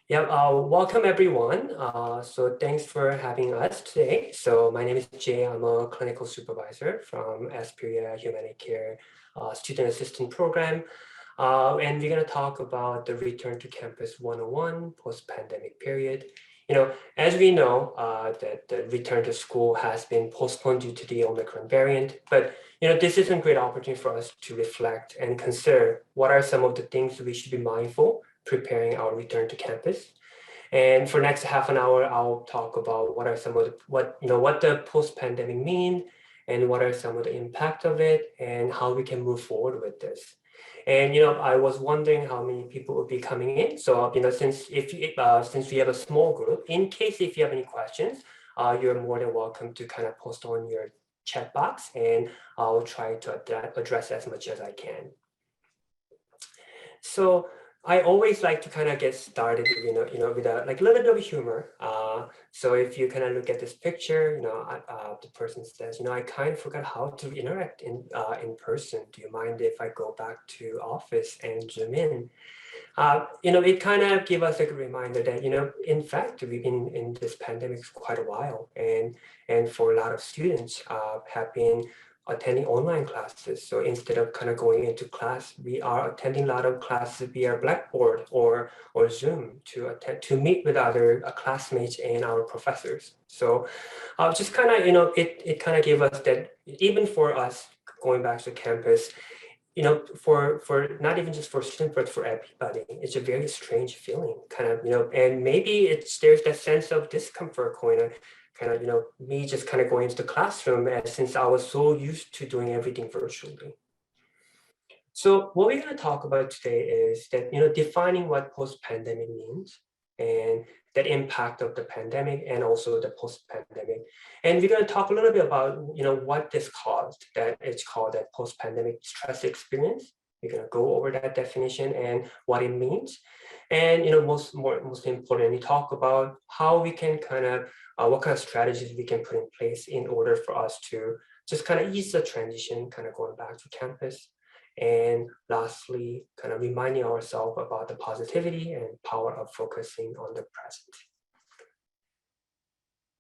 Welcome everyone. So thanks for having us today. So my name is Jay. I'm a clinical supervisor from Aspiria Humanity Care Student Assistant Program. And we're going to talk about the Return to Campus 101 post-pandemic period. As we know, that the return to school has been postponed due to the Omicron variant, but this is a great opportunity for us to reflect and consider what are some of the things we should be mindful preparing our return to campus. And for next half an hour, I'll talk about what are some of the, what the post-pandemic mean, and what are some of the impact of it, and how we can move forward with this. And I was wondering how many people would be coming in. So since we have a small group, in case if you have any questions, you're more than welcome to kind of post on your chat box, and I'll try to address as much as I can. So I always like to kind of get started, with a little bit of humor. So if you kind of look at this picture, the person says, I kind of forgot how to interact in person. Do you mind if I go back to office and zoom in? It kind of give us a reminder that, in fact, we've been in this pandemic for quite a while, and for a lot of students have been attending online classes. So instead of kind of going into class, we are attending a lot of classes via Blackboard or Zoom to meet with other classmates and our professors. So just kind of, it kind of gave us that, even for us going back to campus, for not even just for students, but for everybody, it's a very strange feeling, kind of, and maybe there's that sense of discomfort me just kind of going into the classroom, since I was so used to doing everything virtually. So what we're going to talk about today is that, defining what post-pandemic means, and that impact of the pandemic, and also the post-pandemic. And we're going to talk a little bit about, what this caused, that it's called that post-pandemic stress experience. We're going to go over that definition and what it means. And, most importantly, talk about how we can what kind of strategies we can put in place in order for us to just kind of ease the transition, kind of going back to campus. And lastly, kind of reminding ourselves about the positivity and power of focusing on the present.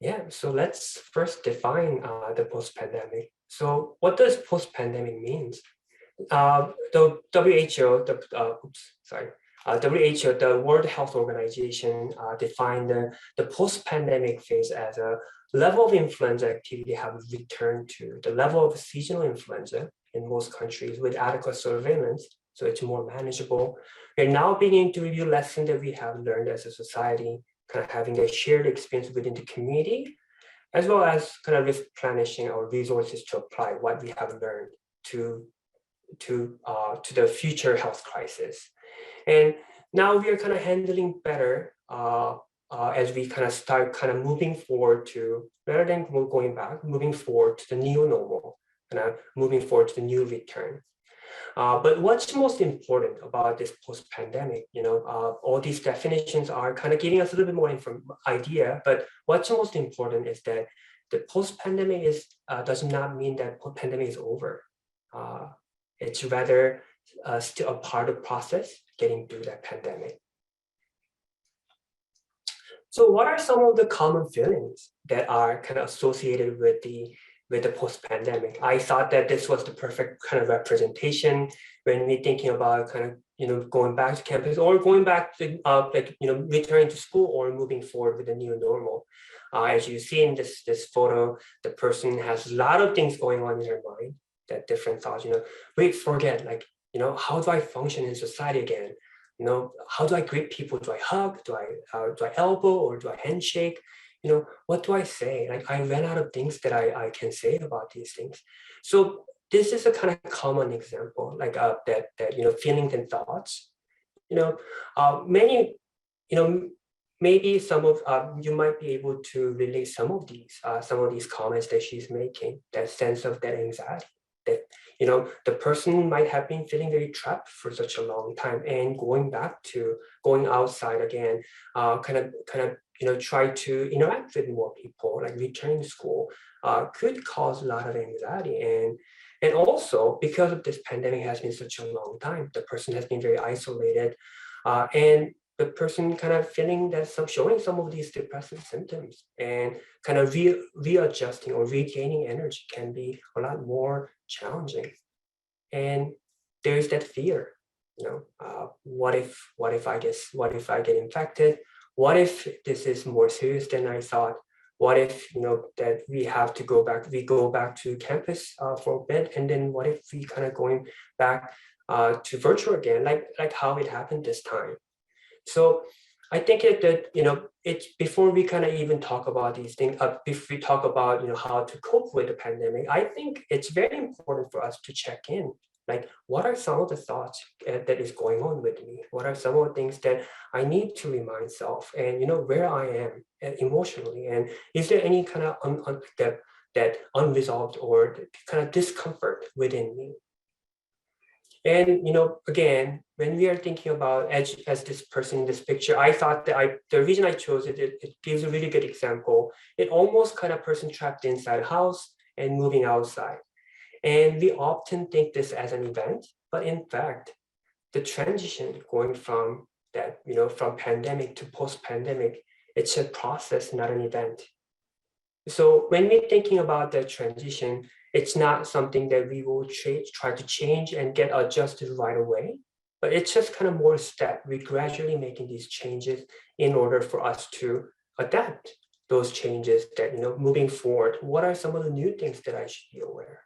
Yeah, so let's first define the post-pandemic. So what does post-pandemic means? The WHO, WHO, the World Health Organization, defined the post-pandemic phase as a level of influenza activity have returned to the level of seasonal influenza in most countries with adequate surveillance, so it's more manageable. We're now beginning to review lessons that we have learned as a society, kind of having a shared experience within the community, as well as kind of replenishing our resources to apply what we have learned to the future health crisis. And now we are kind of handling better as we kind of start kind of moving forward to, rather than going back, moving forward to the new normal, moving forward to the new return. But what's most important about this post-pandemic, all these definitions are kind of giving us a little bit more idea, but what's most important is that the post-pandemic does not mean that pandemic is over. It's rather still a part of the process getting through that pandemic. So what are some of the common feelings that are kind of associated with the post-pandemic? I thought that this was the perfect kind of representation when we're thinking about kind of, going back to campus, or going back to returning to school, or moving forward with the new normal. As you see in this photo, the person has a lot of things going on in their mind, that different thoughts, we forget, how do I function in society again? How do I greet people? Do I hug? Do I elbow, or do I handshake? What do I say? Like, I ran out of things that I can say about these things. So this is a kind of common example, like that feelings and thoughts. Many, maybe some of you might be able to relate some of these comments that she's making. That sense of that anxiety, that the person might have been feeling very trapped for such a long time, and going outside again, try to interact with more people, like returning to school, could cause a lot of anxiety. And also, because of this pandemic has been such a long time, the person has been very isolated, and the person kind of feeling that showing some of these depressive symptoms, and kind of readjusting or regaining energy can be a lot more challenging. And there's that fear, what if I get infected? What if this is more serious than I thought? What if, that we go back to campus for a bit, and then what if we kind of going back to virtual again, like how it happened this time? So I think it's before we kind of even talk about these things, if we talk about, how to cope with the pandemic, I think it's very important for us to check in. Like, what are some of the thoughts that is going on with me? What are some of the things that I need to remind myself, and where I am emotionally, and is there any kind of that unresolved or kind of discomfort within me? And again, when we are thinking about edge as this person in this picture, I thought that the reason I chose it gives a really good example. It almost kind of person trapped inside a house and moving outside. And we often think this as an event, but in fact, the transition going from that, from pandemic to post-pandemic, it's a process, not an event. So when we're thinking about the transition, it's not something that we will try to change and get adjusted right away, but it's just kind of more step. We're gradually making these changes in order for us to adapt those changes that, moving forward, what are some of the new things that I should be aware?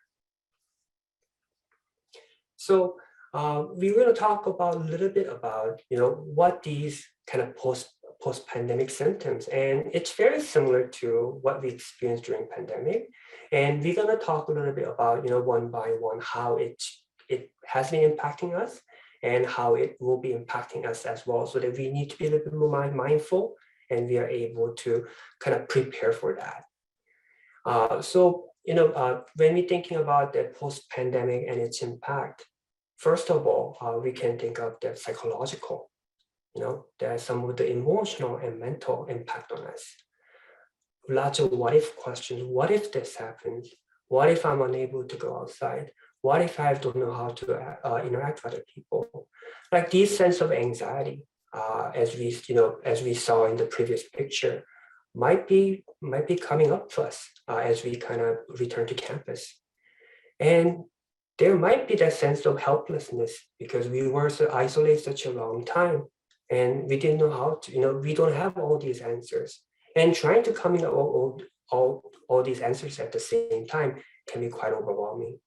So we're going to talk about a little bit about, what these kind of post-pandemic symptoms, and it's very similar to what we experienced during pandemic. And we're going to talk a little bit about, one by one, how it has been impacting us and how it will be impacting us as well, so that we need to be a little bit more mindful, and we are able to kind of prepare for that. When we're thinking about the post-pandemic and its impact, first of all, we can think of the psychological. There's some of the emotional and mental impact on us. Lots of what if questions. What if this happens? What if I'm unable to go outside? What if I don't know how to interact with other people? Like these sense of anxiety, as we saw in the previous picture, might be coming up to us as we kind of return to campus. And there might be that sense of helplessness because we were so isolated such a long time, and we didn't know how to, we don't have all these answers. And trying to come in all these answers at the same time can be quite overwhelming.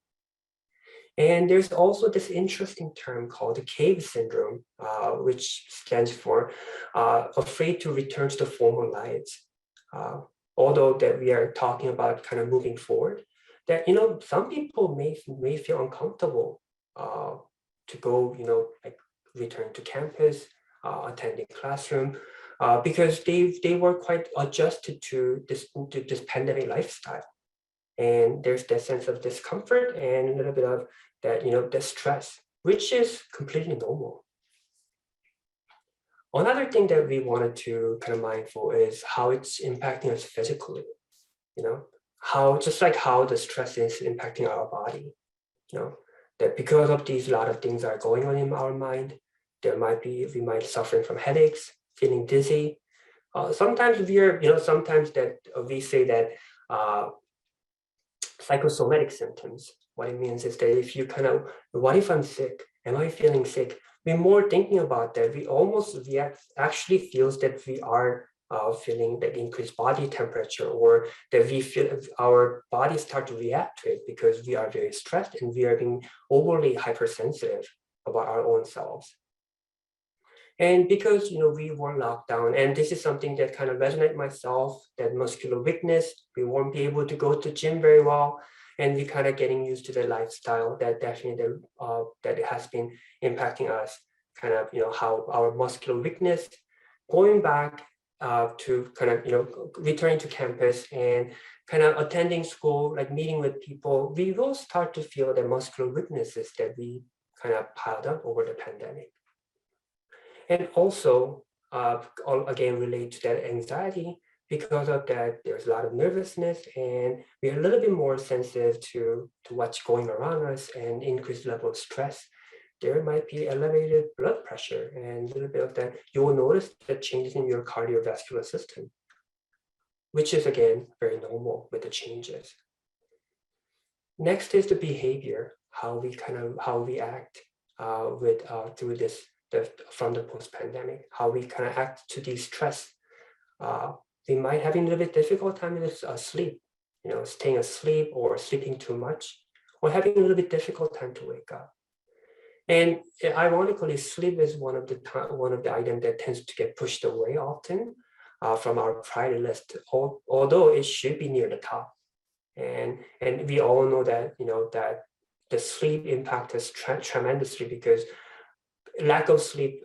And there's also this interesting term called the cave syndrome, which stands for afraid to return to the former lives. Although that we are talking about kind of moving forward, that some people may feel uncomfortable to go, like return to campus, attending classroom, because they were quite adjusted to this pandemic lifestyle. And there's that sense of discomfort and a little bit of that, the stress, which is completely normal. Another thing that we wanted to kind of mindful is how it's impacting us physically, how the stress is impacting our body, that because of these, a lot of things are going on in our mind. We might suffering from headaches, feeling dizzy. Sometimes sometimes that we say that psychosomatic symptoms. What it means is that if you what if I'm sick? Am I feeling sick? We're more thinking about that. We almost actually feels that we are feeling the increased body temperature, or that we feel our bodies start to react to it because we are very stressed and we are being overly hypersensitive about our own selves. And because we were locked down, and this is something that kind of resonated myself, that muscular weakness, we won't be able to go to gym very well, and we kind of getting used to the lifestyle that definitely that it has been impacting us, kind of how our muscular weakness, going back to kind of returning to campus and kind of attending school, like meeting with people, we will start to feel the muscular weaknesses that we kind of piled up over the pandemic. And also, again, relate to that anxiety. Because of that, there's a lot of nervousness, and we're a little bit more sensitive to what's going around us, and increased level of stress. there might be elevated blood pressure, and a little bit of that, you will notice the changes in your cardiovascular system, which is again very normal with the changes. Next is the behavior, how we act through this from the post-pandemic, how we kind of act to de-stress. We might having a little bit difficult time with sleep, staying asleep or sleeping too much, or having a little bit difficult time to wake up. And ironically, sleep is one of the items that tends to get pushed away often from our priority list, although it should be near the top. And we all know that that the sleep impact us tremendously, because lack of sleep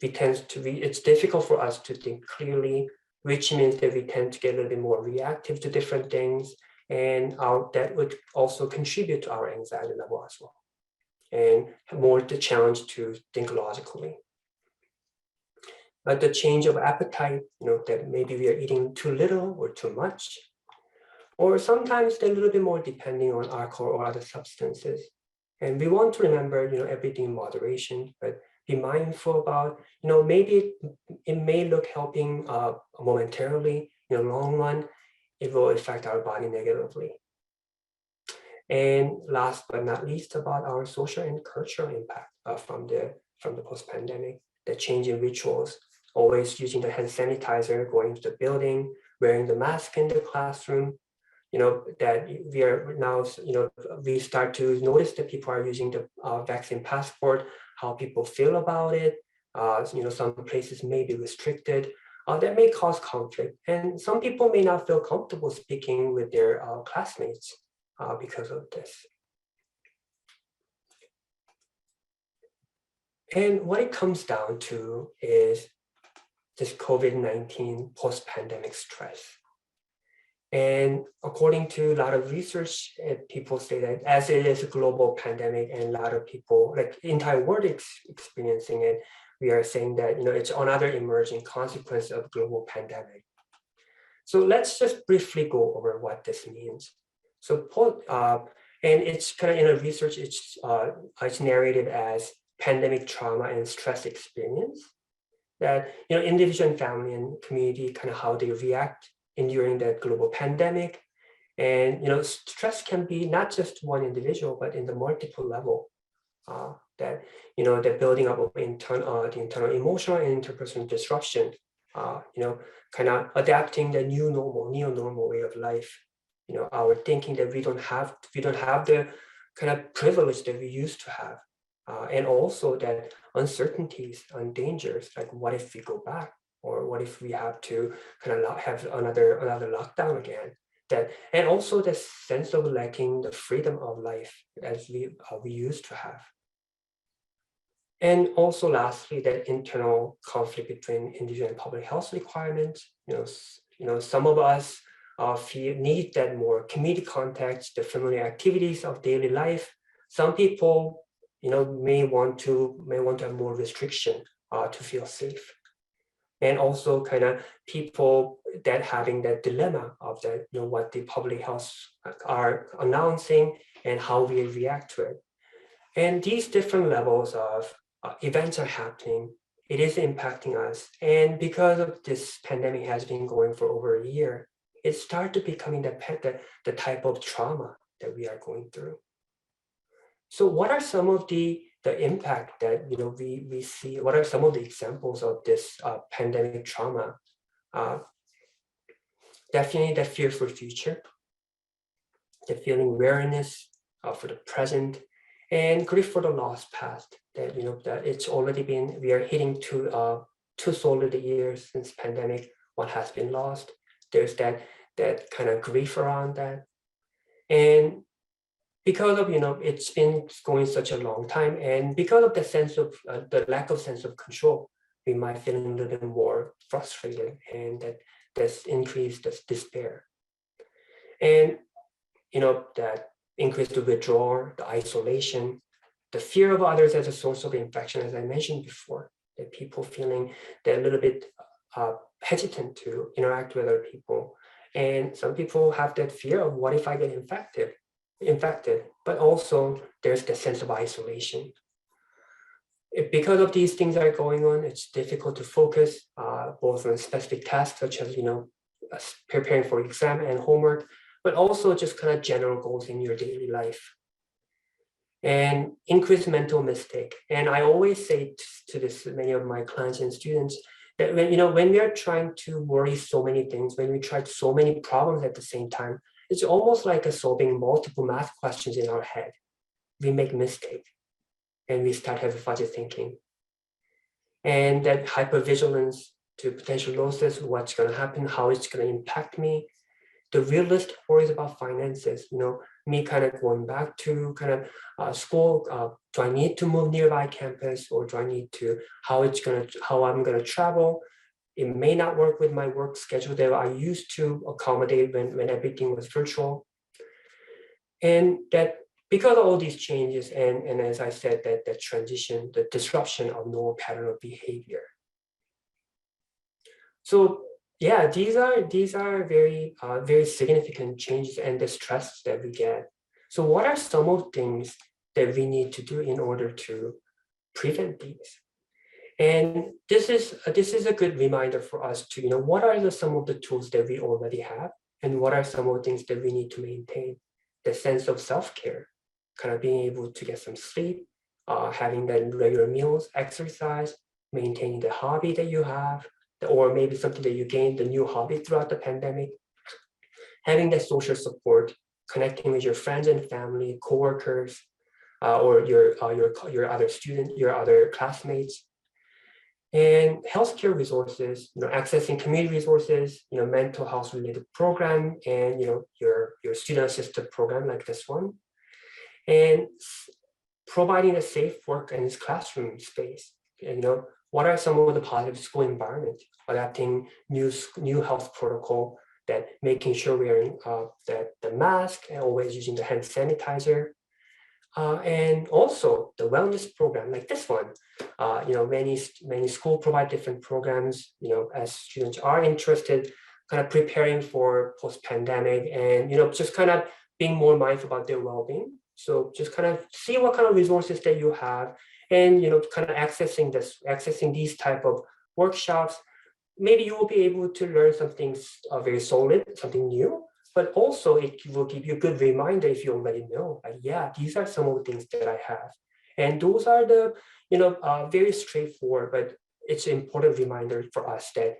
it's difficult for us to think clearly, which means that we tend to get a little bit more reactive to different things, and that would also contribute to our anxiety level as well, and more the challenge to think logically. But the change of appetite, that maybe we are eating too little or too much, or sometimes they're a little bit more depending on alcohol or other substances. And we want to remember, everything in moderation, but be mindful about, maybe it may look helping momentarily. In the long run, it will affect our body negatively. And last but not least, about our social and cultural impact from the post-pandemic, the change in rituals, always using the hand sanitizer, going to the building, wearing the mask in the classroom, that we are now, we start to notice that people are using the vaccine passport, how people feel about it. Some places may be restricted. That may cause conflict. And some people may not feel comfortable speaking with their classmates because of this. And what it comes down to is this COVID-19 post-pandemic stress. And according to a lot of research, people say that as it is a global pandemic and a lot of people, like the entire world experiencing it, we are saying that it's another emerging consequence of global pandemic. So let's just briefly go over what this means. So, and it's kind of in a research, it's narrated as pandemic trauma and stress experience. That individual and family and community, kind of how they react during that global pandemic. And stress can be not just one individual, but in the multiple level. That the building up of the internal emotional and interpersonal disruption. Kind of adapting the new normal way of life. Our thinking that we don't have the kind of privilege that we used to have, and also that uncertainties and dangers, like what if we go back, or what if we have to kind of have another lockdown again? And also the sense of lacking the freedom of life as we used to have. And also lastly, that internal conflict between individual and public health requirements. Some of us need that more community context, the familiar activities of daily life. Some people, may want to have more restriction to feel safe. And also kind of people that having that dilemma of that, what the public health are announcing and how we react to it. And these different levels of events are happening. It is impacting us. And because of this pandemic has been going for over a year, it started becoming the type of trauma that we are going through. So what are some of the impact that we see? What are some of the examples of this pandemic trauma? Definitely the fear for the future, the feeling weariness for the present, and grief for the lost past. That that it's already been, we are hitting two solid years since pandemic. What has been lost? There's that kind of grief around that, and because of it's been going such a long time, and because of the sense of the lack of sense of control, we might feel a little bit more frustrated, and that's increased this despair, and that increased the withdrawal, the isolation, the fear of others as a source of infection, as I mentioned before, that people feeling they're a little bit hesitant to interact with other people, and some people have that fear of what if I get infected, but also there's the sense of isolation. Because of these things that are going on, it's difficult to focus both on specific tasks such as preparing for exam and homework, but also just kind of general goals in your daily life. And increase mental mistake. And I always say to this many of my clients and students that when we are trying to worry so many things, when we try so many problems at the same time, it's almost like solving multiple math questions in our head. We make mistakes and we start having fuzzy thinking. And that hypervigilance to potential losses, what's going to happen, how it's going to impact me. The realistic worries about finances, me kind of going back to kind of school. Do I need to move nearby campus, or do I need to, how I'm going to travel? It may not work with my work schedule that I used to accommodate when everything was virtual. And that because of all these changes, and as I said, that the transition, the disruption of normal pattern of behavior. So yeah, these are very very significant changes and the stress that we get. So what are some of the things that we need to do in order to prevent these? And this is a good reminder for us to, what are some of the tools that we already have, and what are some of the things that we need to maintain? The sense of self-care, kind of being able to get some sleep, having that regular meals, exercise, maintaining the hobby that you have, or maybe something that you gained, the new hobby throughout the pandemic, having that social support, connecting with your friends and family, coworkers, or your other students, your other classmates, and healthcare resources, accessing community resources, mental health related program, and your student assisted program like this one, and providing a safe work and classroom space. And, what are some of the positive school environment? Adapting new health protocol, that making sure wearing that the mask and always using the hand sanitizer, and also the wellness program like this one. Many schools provide different programs. As students are interested, kind of preparing for post-pandemic, and just kind of being more mindful about their well-being. So just kind of see what kind of resources that you have, and kind of accessing these type of workshops. Maybe you will be able to learn some things very solid, something new, but also it will give you a good reminder if you already know, like, yeah, these are some of the things that I have. And those are the, very straightforward, but it's an important reminder for us that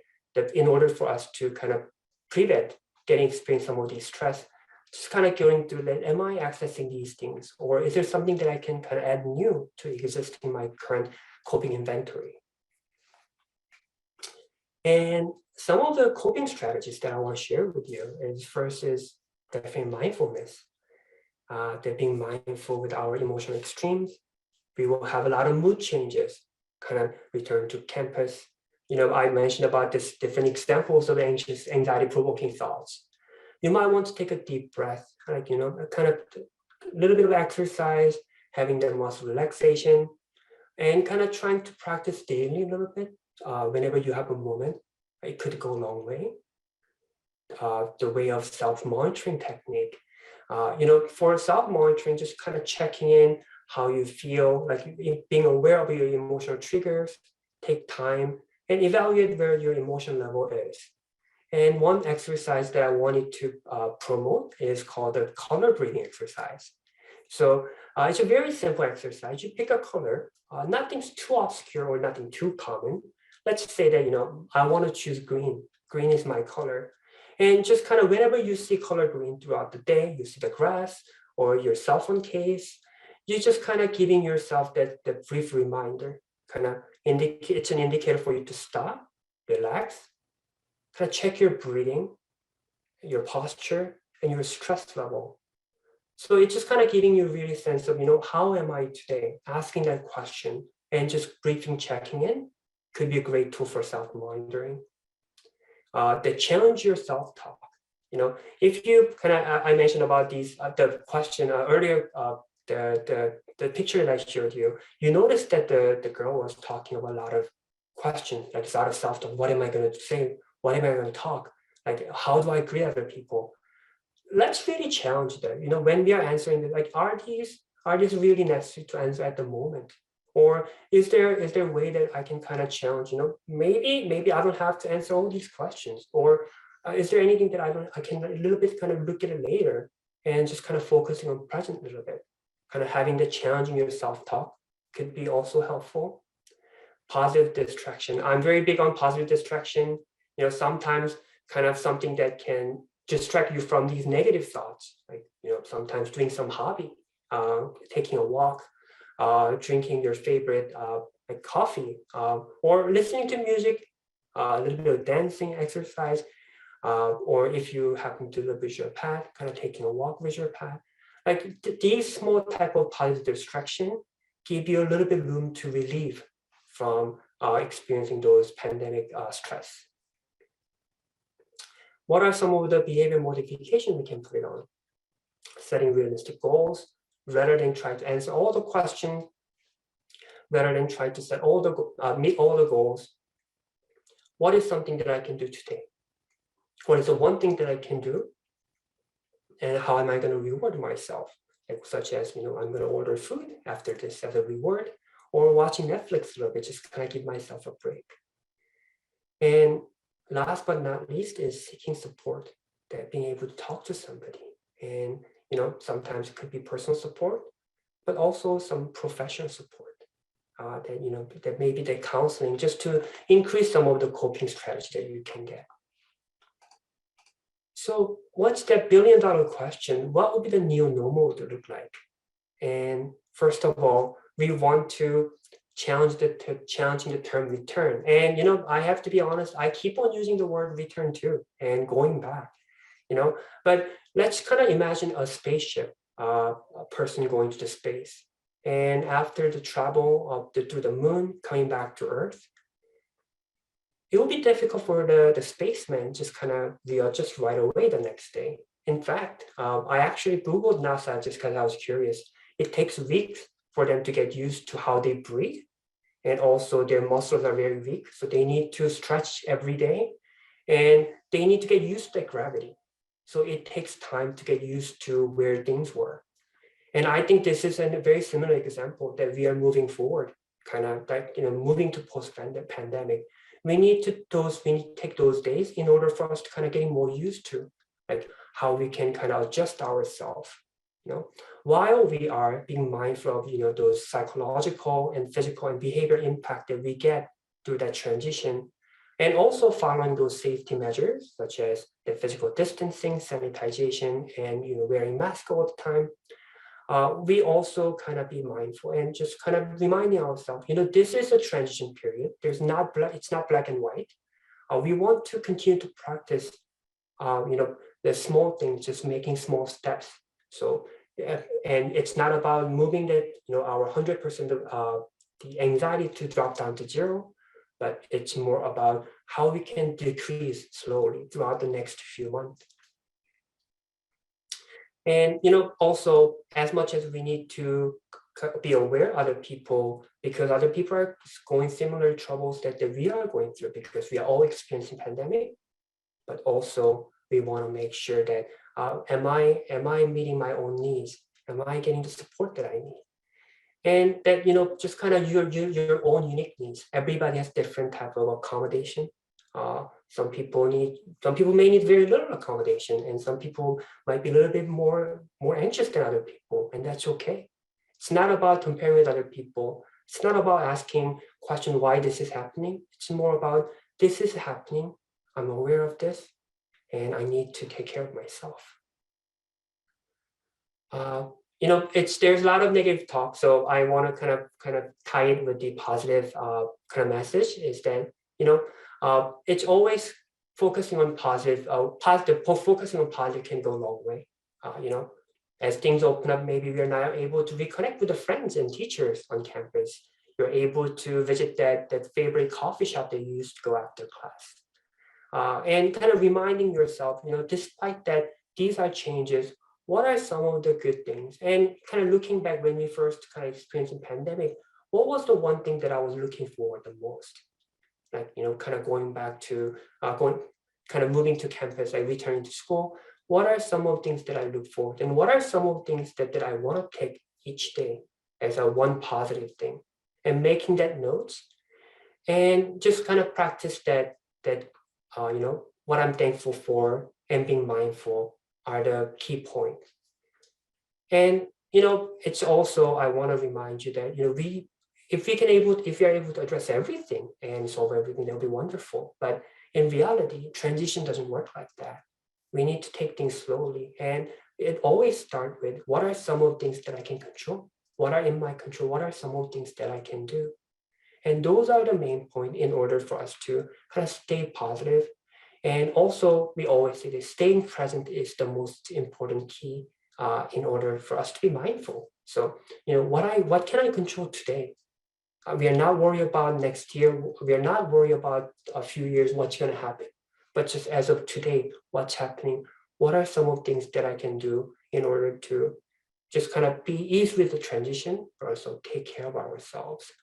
in order for us to kind of prevent experience some of these stress, just kind of going through that, am I accessing these things? Or is there something that I can kind of add new to exist in my current coping inventory? And some of the coping strategies that I want to share with you is first is definitely mindfulness. That being mindful with our emotional extremes. We will have a lot of mood changes, kind of return to campus. I mentioned about this different examples of anxiety provoking thoughts. You might want to take a deep breath, like, kind of a little bit of exercise, having that muscle relaxation, and kind of trying to practice daily a little bit. Whenever you have a moment, it could go a long way. The way of self-monitoring technique. For self-monitoring, just kind of checking in how you feel, like being aware of your emotional triggers, take time, and evaluate where your emotion level is. And one exercise that I wanted to promote is called the color grading exercise. So it's a very simple exercise. You pick a color, nothing's too obscure or nothing too common. Let's say that, I want to choose green. Green is my color. And just kind of whenever you see color green throughout the day, you see the grass or your cell phone case, you're just kind of giving yourself that brief reminder, kind of it's an indicator for you to stop, relax, kind of check your breathing, your posture, and your stress level. So it's just kind of giving you really sense of, how am I today? Asking that question and just briefly checking in could be a great tool for self-monitoring. The challenge your self-talk. If you I mentioned about these, the question earlier, the picture that I showed you, you noticed that the girl was talking about a lot of questions, like a lot of self-talk. What am I going to say? What am I going to talk? Like, how do I greet other people? Let's really challenge them. When we are answering, like, are these really necessary to answer at the moment? Or is there a way that I can kind of challenge, maybe I don't have to answer all these questions, or is there anything that I can a little bit kind of look at it later and just kind of focusing on present a little bit, kind of having the challenging your self-talk could be also helpful. Positive distraction. I'm very big on positive distraction. Sometimes kind of something that can distract you from these negative thoughts, like, sometimes doing some hobby, taking a walk, drinking your favorite like coffee, or listening to music, a little bit of dancing exercise, or if you happen to live with your pet, kind of taking a walk with your pet. Like these small type of positive distraction give you a little bit room to relieve from experiencing those pandemic stress. What are some of the behavior modification we can put it on? Setting realistic goals, rather than try to answer all the questions, rather than try to set all the meet all the goals. What is something that I can do today? What is the one thing that I can do? And how am I going to reward myself? Like, such as, I'm going to order food after this as a reward, or watching Netflix a little bit, just kind of give myself a break. And last but not least is seeking support, that being able to talk to somebody. And, sometimes it could be personal support, but also some professional support. That maybe the counseling, just to increase some of the coping strategy that you can get. So what's that billion-dollar question? What would be the new normal to look like? And first of all, we want to challenging the term return. And I have to be honest, I keep on using the word return too, and going back. But let's kind of imagine a spaceship, a person going to the space. And after the travel through the moon, coming back to Earth, it will be difficult for the spaceman just kind of readjust right away the next day. In fact, I actually Googled NASA just because I was curious. It takes weeks for them to get used to how they breathe. And also their muscles are very weak, so they need to stretch every day. And they need to get used to gravity. So it takes time to get used to where things were. And I think this is a very similar example that we are moving forward, kind of like, moving to post-pandemic. We need to take those days in order for us to kind of getting more used to, like, how we can kind of adjust ourselves, while we are being mindful of, those psychological and physical and behavior impact that we get through that transition, and also following those safety measures, such as the physical distancing, sanitization, and wearing masks all the time. We also kind of be mindful and just kind of reminding ourselves, this is a transition period. It's not black and white. We want to continue to practice, the small things, just making small steps. So, and it's not about moving our 100% of the anxiety to drop down to zero, but it's more about how we can decrease slowly throughout the next few months. And, also, as much as we need to be aware of other people, because other people are going similar troubles that we are going through, because we are all experiencing pandemic, but also we want to make sure that, am I meeting my own needs? Am I getting the support that I need? And that, just kind of your own unique needs. Everybody has different type of accommodation. Some people may need very little accommodation, and some people might be a little bit more anxious than other people, and that's okay. It's not about comparing with other people. It's not about asking question why this is happening. It's more about, this is happening. I'm aware of this, and I need to take care of myself. There's a lot of negative talk, so I want to kind of tie it with the positive kind of message, is that it's always focusing on positive. Focusing on positive can go a long way. As things open up, maybe we're now able to reconnect with the friends and teachers on campus. You're able to visit that favorite coffee shop that you used to go after class, and kind of reminding yourself, despite that these are changes, what are some of the good things? And kind of looking back when we first kind of experienced the pandemic, what was the one thing that I was looking for the most? Like, kind of going back to kind of moving to campus, like returning to school. What are some of the things that I look for? And what are some of the things that I want to take each day as a one positive thing? and making that notes, and just kind of practice that what I'm thankful for and being mindful are the key points. And it's also, I want to remind you that if you're able to address everything and solve everything, that'll be wonderful. But in reality, transition doesn't work like that. We need to take things slowly, and it always starts with what are some of the things that I can control? What are in my control? What are some of the things that I can do? And those are the main point in order for us to kind of stay positive. And also, we always say that staying present is the most important key in order for us to be mindful. So, what can I control today? We are not worried about next year. We are not worried about a few years, what's going to happen. But just as of today, what's happening? What are some of the things that I can do in order to just kind of be easy with the transition, but also take care of ourselves?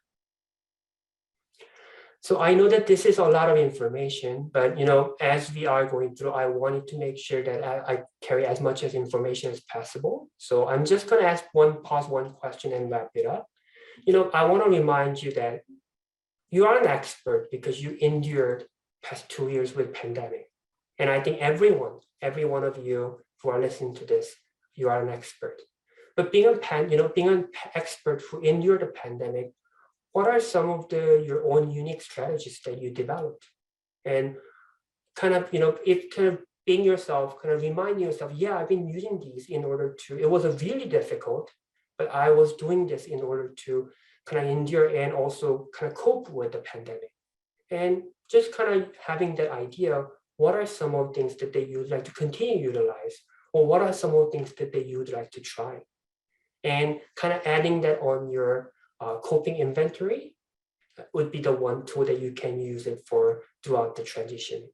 So I know that this is a lot of information, but as we are going through, I wanted to make sure that I carry as much as information as possible. So I'm just going to pause one question and wrap it up. I want to remind you that you are an expert because you endured past 2 years with pandemic. And I think every one of you who are listening to this, you are an expert. But being an expert who endured the pandemic, what are some of your own unique strategies that you developed? And kind of, it kind of being yourself, kind of reminding yourself, yeah, I've been using these in order to, it was a really difficult, but I was doing this in order to kind of endure and also kind of cope with the pandemic. And just kind of having that idea, what are some of the things that they would like to continue to utilize? Or what are some of the things that you would like to try? And kind of adding that on your coping inventory would be the one tool that you can use it for throughout the transition.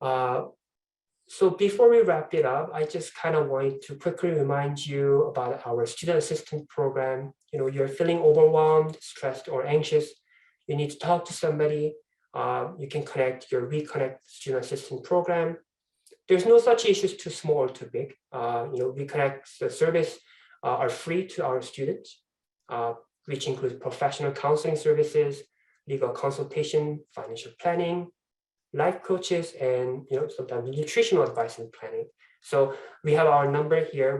So before we wrap it up, I just kind of wanted to quickly remind you about our student assistance program. You're feeling overwhelmed, stressed, or anxious, you need to talk to somebody. You can connect your WeConnect student assistance program. There's no such issues too small or too big. WeConnect the service are free to our students, which includes professional counseling services, legal consultation, financial planning, life coaches, and sometimes nutritional advice and planning. So we have our number here,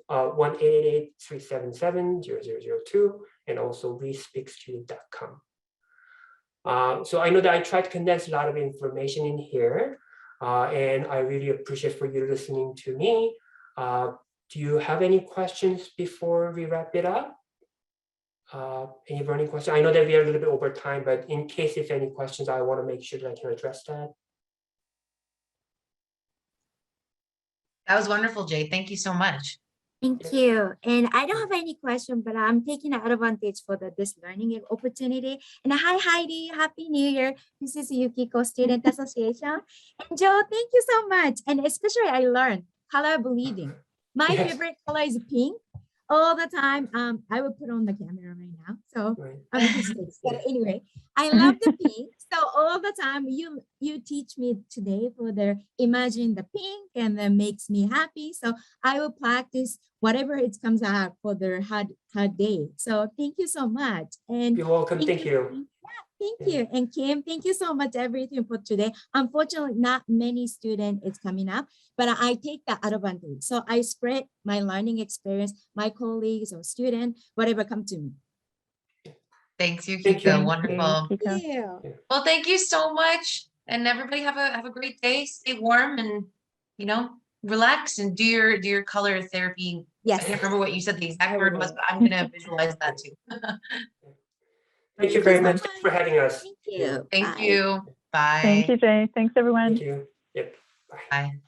1-888-377-0002, and also WeSpeakStudent.com. So I know that I tried to condense a lot of information in here, and I really appreciate for you listening to me. Do you have any questions before we wrap it up? Any burning questions? I know that we are a little bit over time, but in case if any questions, I want to make sure that I can address that. That was wonderful, Jay. Thank you so much. Thank you. And I don't have any question, but I'm taking advantage for this learning opportunity. And hi, Heidi. Happy New Year. This is Yukiko Student Association. And Joe, thank you so much. And especially I learned color bleeding. My favorite color is pink. All the time, I will put on the camera right now. So I'm just but anyway, I love the pink. So all the time you teach me today for the imagine the pink and then makes me happy. So I will practice whatever it comes out for the hard day. So thank you so much. And you're welcome. Thank you. Thank you. And Kim, thank you so much everything for today. Unfortunately, not many students is coming up, but I take the advantage. So I spread my learning experience, my colleagues or students, whatever come to me. Thanks, Yukiko. Wonderful. Thank you. Well, thank you so much. And everybody have a great day. Stay warm and relax and do your color therapy. Yes. I can't remember what you said the exact word was, but I'm gonna visualize that too. Thank you very much for having us. Thank you. Thank you. Bye. Thank you, Jay. Thanks, everyone. Thank you. Yep. Bye. Bye.